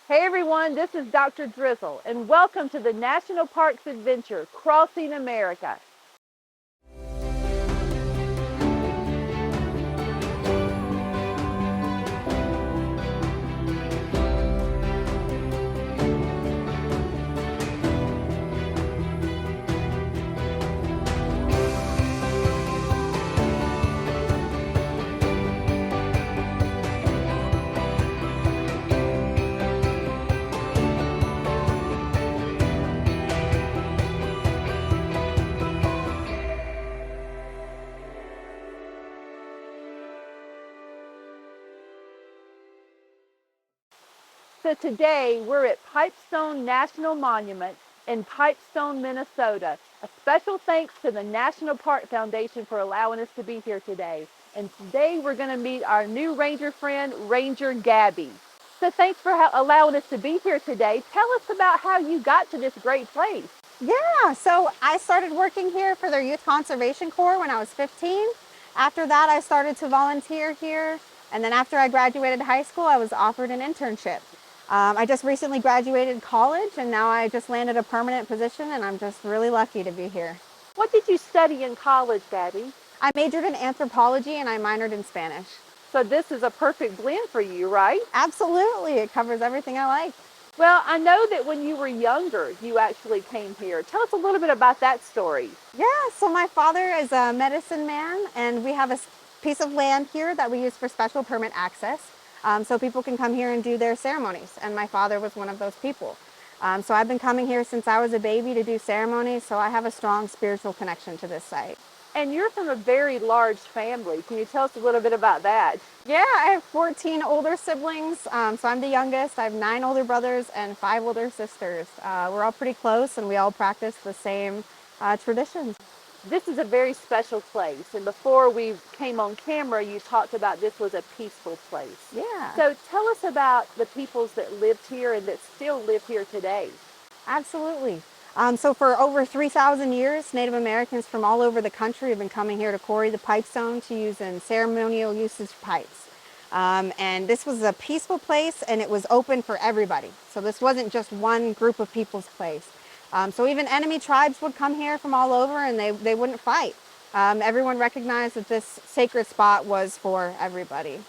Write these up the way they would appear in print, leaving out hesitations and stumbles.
Hey everyone, this is Dr. Drizzle, and welcome to the National Parks Adventure, Crossing America. So today we're at Pipestone National Monument in Pipestone, Minnesota. A special thanks to the National Park Foundation for allowing us to be here today. And today we're going to meet our new ranger friend, Ranger Gabby. So thanks for allowing us to be here today. Tell us about how you got to this great place. Yeah, so I started working here for their Youth Conservation Corps when I was 15. After that, I started to volunteer here. And then after I graduated high school, I was offered an internship. I just recently graduated college and now I just landed a permanent position and I'm just really lucky to be here. What did you study in college, Gabby? I majored in anthropology and I minored in Spanish. So this is a perfect blend for you, right? Absolutely, it covers everything I like. Well, I know that when you were younger, you actually came here. Tell us a little bit about that story. Yeah, so my father is a medicine man, and we have a piece of land here that we use for special permit access, so people can come here and do their ceremonies. And my father was one of those people. So I've been coming here since I was a baby to do ceremonies, so I have a strong spiritual connection to this site. And you're from a very large family. Can you tell us a little bit about that? Yeah, I have 14 older siblings, so I'm the youngest. I have 9 older brothers and 5 older sisters. We're all pretty close, and we all practice the same traditions. This is a very special place. And before we came on camera, you talked about this was a peaceful place. Yeah. So tell us about the peoples that lived here and that still live here today. Absolutely. So for over 3,000 years, Native Americans from all over the country have been coming here to quarry the Pipestone to use in ceremonial usage pipes. And this was a peaceful place and it was open for everybody. So this wasn't just one group of people's place. So even enemy tribes would come here from all over and they wouldn't fight. Everyone recognized that this sacred spot was for everybody.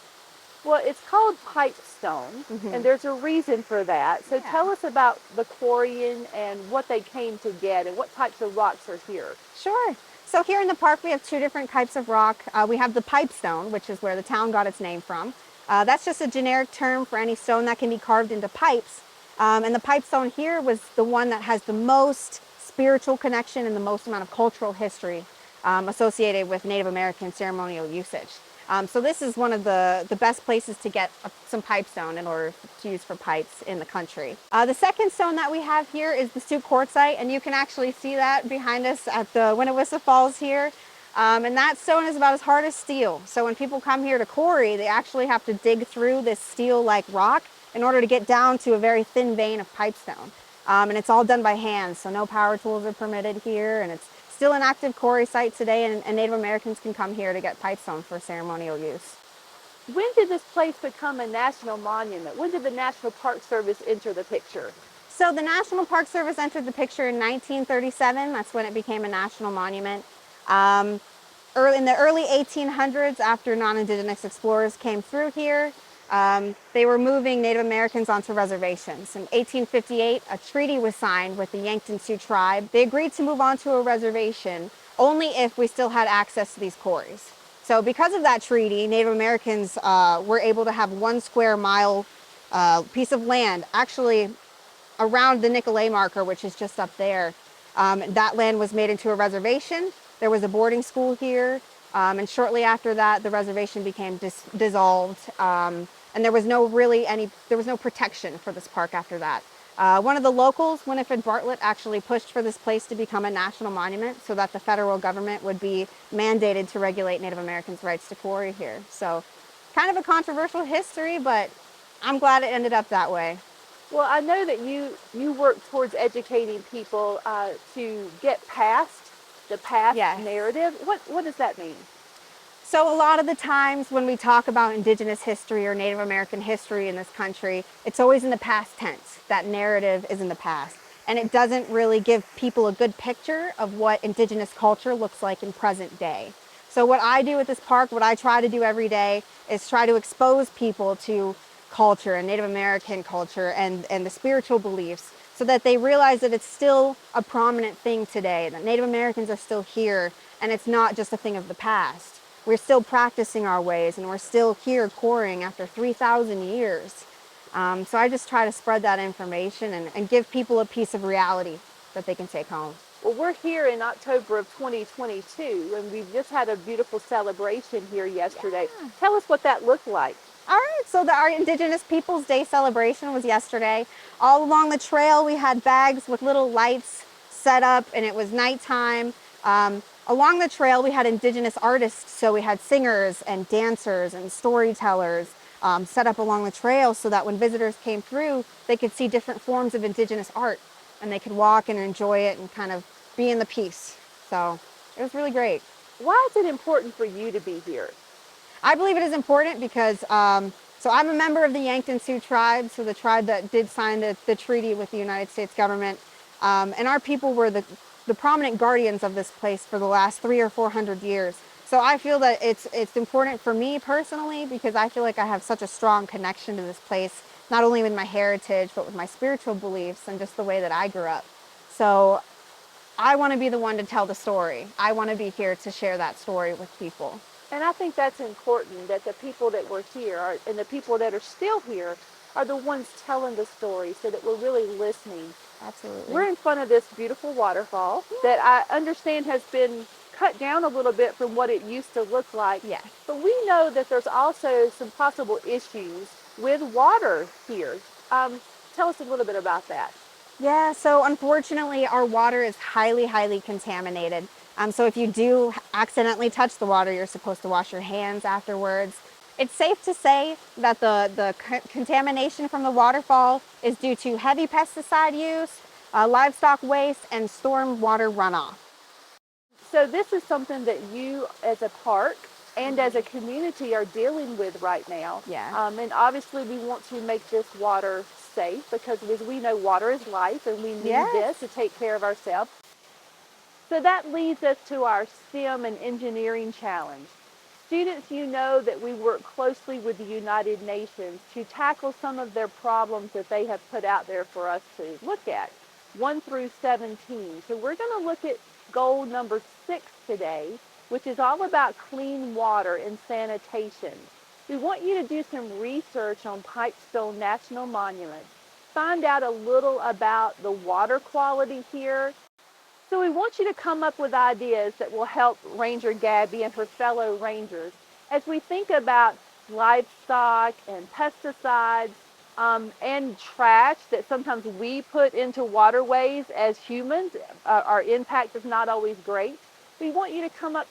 Well, it's called Pipestone, and there's a reason for that. So Yeah. tell us about the quarrying and what they came to get and what types of rocks are here. Sure. So here in the park, we have 2 different types of rock. We have the pipestone, which is where the town got its name from. That's just a generic term for any stone that can be carved into pipes. And the pipestone here was the one that has the most spiritual connection and the most amount of cultural history associated with Native American ceremonial usage. So this is one of the best places to get some pipestone in order to use for pipes in the country. The second stone that we have here is the Sioux Quartzite, and you can actually see that behind us at the Winnewissa Falls here. And that stone is about as hard as steel. So when people come here to quarry, they actually have to dig through this steel-like rock in order to get down to a very thin vein of pipestone. And it's all done by hand, so no power tools are permitted here, and it's still an active quarry site today, and Native Americans can come here to get pipestone for ceremonial use. When did this place become a national monument? When did the National Park Service enter the picture? So the National Park Service entered the picture in 1937. That's when it became a national monument. In the early 1800s, after non-Indigenous explorers came through here, they were moving Native Americans onto reservations. In 1858, a treaty was signed with the Yankton Sioux tribe. They agreed to move onto a reservation only if we still had access to these quarries. So because of that treaty, Native Americans were able to have 1 square mile piece of land, actually around the Nicolay marker, which is just up there. That land was made into a reservation. There was a boarding school here. And shortly after that, the reservation became dissolved. And there was no protection for this park after that. One of the locals, Winifred Bartlett, actually pushed for this place to become a national monument so that the federal government would be mandated to regulate Native Americans' rights to quarry here. So kind of a controversial history, but I'm glad it ended up that way. Well, I know that you work towards educating people to get past the past Yes. narrative. What does that mean? So a lot of the times when we talk about Indigenous history or Native American history in this country, it's always in the past tense. That narrative is in the past. And it doesn't really give people a good picture of what Indigenous culture looks like in present day. So what I do at this park, what I try to do every day, is try to expose people to culture and Native American culture and the spiritual beliefs so that they realize that it's still a prominent thing today, that Native Americans are still here and it's not just a thing of the past. We're still practicing our ways and we're still here coring after 3,000 years. So I just try to spread that information and give people a piece of reality that they can take home. Well, we're here in October of 2022, and we've just had a beautiful celebration here yesterday. Yeah. Tell us what that looked like. All right, so our Indigenous Peoples Day celebration was yesterday. All along the trail, we had bags with little lights set up, and it was nighttime. Along the trail, we had Indigenous artists, so we had singers and dancers and storytellers set up along the trail so that when visitors came through, they could see different forms of Indigenous art, and they could walk and enjoy it and kind of be in the peace. So it was really great. Why is it important for you to be here? I believe it is important because, so I'm a member of the Yankton Sioux tribe, so the tribe that did sign the treaty with the United States government. And our people were the prominent guardians of this place for the last 300 or 400 years. So I feel that it's important for me personally because I feel like I have such a strong connection to this place, not only with my heritage, but with my spiritual beliefs and just the way that I grew up. So I want to be the one to tell the story. I want to be here to share that story with people. And I think that's important, that the people that were here and the people that are still here are the ones telling the story so that we're really listening. Absolutely. We're in front of this beautiful waterfall that I understand has been cut down a little bit from what it used to look like. Yes. But we know that there's also some possible issues with water here. Tell us a little bit about that. Yeah, so unfortunately, our water is highly, highly contaminated. So if you do accidentally touch the water, you're supposed to wash your hands afterwards. It's safe to say that the contamination from the waterfall is due to heavy pesticide use, livestock waste, and storm water runoff. So this is something that you as a park and as a community are dealing with right now. Yeah. And obviously we want to make this water safe because as we know water is life and we need Yes. this to take care of ourselves. So that leads us to our STEM and engineering challenge. Students, you know that we work closely with the United Nations to tackle some of their problems that they have put out there for us to look at, 1 through 17. So we're going to look at goal number 6 today, which is all about clean water and sanitation. We want you to do some research on Pipestone National Monument, find out a little about the water quality here. So we want you to come up with ideas that will help Ranger Gabby and her fellow rangers as we think about livestock and pesticides and trash that sometimes we put into waterways as humans. Our impact is not always great. We want you to come up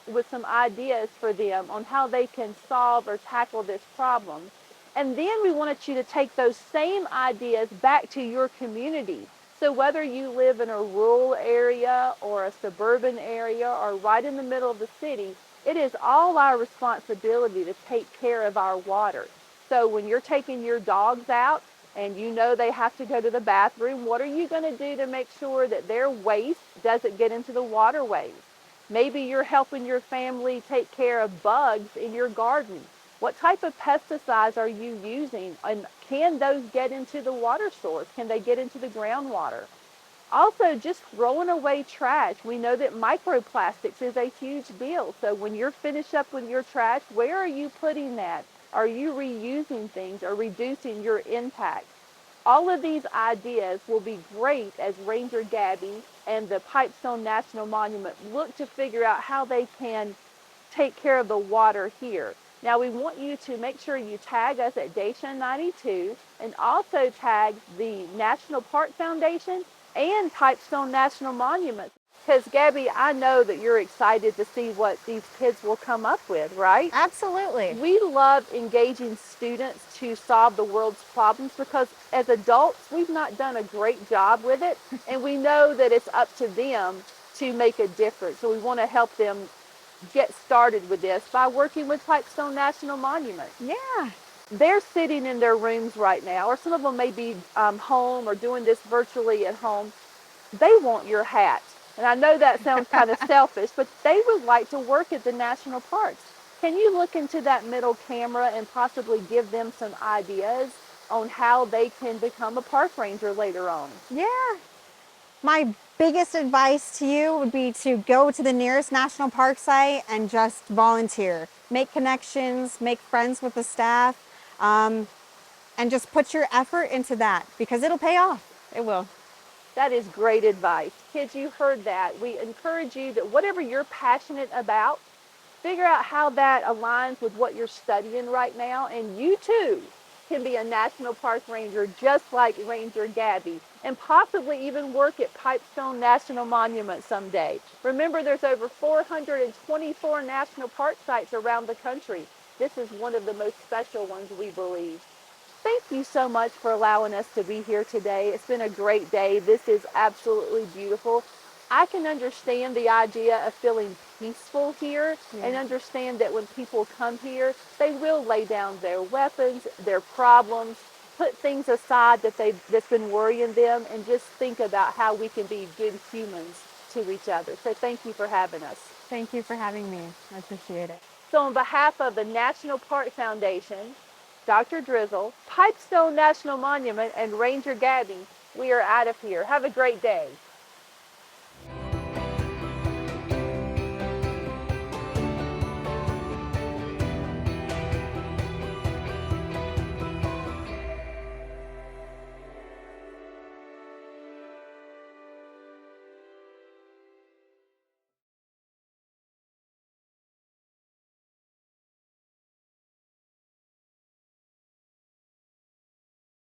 with some ideas for them on how they can solve or tackle this problem. And then we wanted you to take those same ideas back to your community. So whether you live in a rural area or a suburban area or right in the middle of the city, it is all our responsibility to take care of our water. So when you're taking your dogs out and you know they have to go to the bathroom, what are you going to do to make sure that their waste doesn't get into the waterways? Maybe you're helping your family take care of bugs in your garden. What type of pesticides are you using? And can those get into the water source? Can they get into the groundwater? Also, just throwing away trash. We know that microplastics is a huge deal. So when you're finished up with your trash, where are you putting that? Are you reusing things or reducing your impact? All of these ideas will be great as Ranger Gabby and the Pipestone National Monument look to figure out how they can take care of the water here. Now we want you to make sure you tag us at Dacia 92 and also tag the National Park Foundation and Pipestone National Monument. Because Gabby, I know that you're excited to see what these kids will come up with, right? Absolutely. We love engaging students to solve the world's problems because as adults, we've not done a great job with it. And we know that it's up to them to make a difference. So we want to help them get started with this by working with Pipestone National Monument. Yeah. They're sitting in their rooms right now, or some of them may be home or doing this virtually at home. They want your hat. And I know that sounds kind of selfish, but they would like to work at the national parks. Can you look into that middle camera and possibly give them some ideas on how they can become a park ranger later on? Yeah. My biggest advice to you would be to go to the nearest national park site and just volunteer. Make connections, make friends with the staff, and just put your effort into that because it'll pay off. It will. That is great advice. Kids, you heard that. We encourage you that whatever you're passionate about, figure out how that aligns with what you're studying right now, and you too can be a national park ranger just like Ranger Gabby, and possibly even work at Pipestone National Monument someday. Remember, there's over 424 national park sites around the country. This is one of the most special ones, we believe. Thank you so much for allowing us to be here today. It's been a great day. This is absolutely beautiful. I can understand the idea of feeling peaceful here and understand that when people come here, they will lay down their weapons, their problems, put things aside that's been worrying them, and just think about how we can be good humans to each other. So thank you for having us. Thank you for having me. I appreciate it. So on behalf of the National Park Foundation, Dr. Drizzle, Pipestone National Monument, and Ranger Gabby, we are out of here. Have a great day.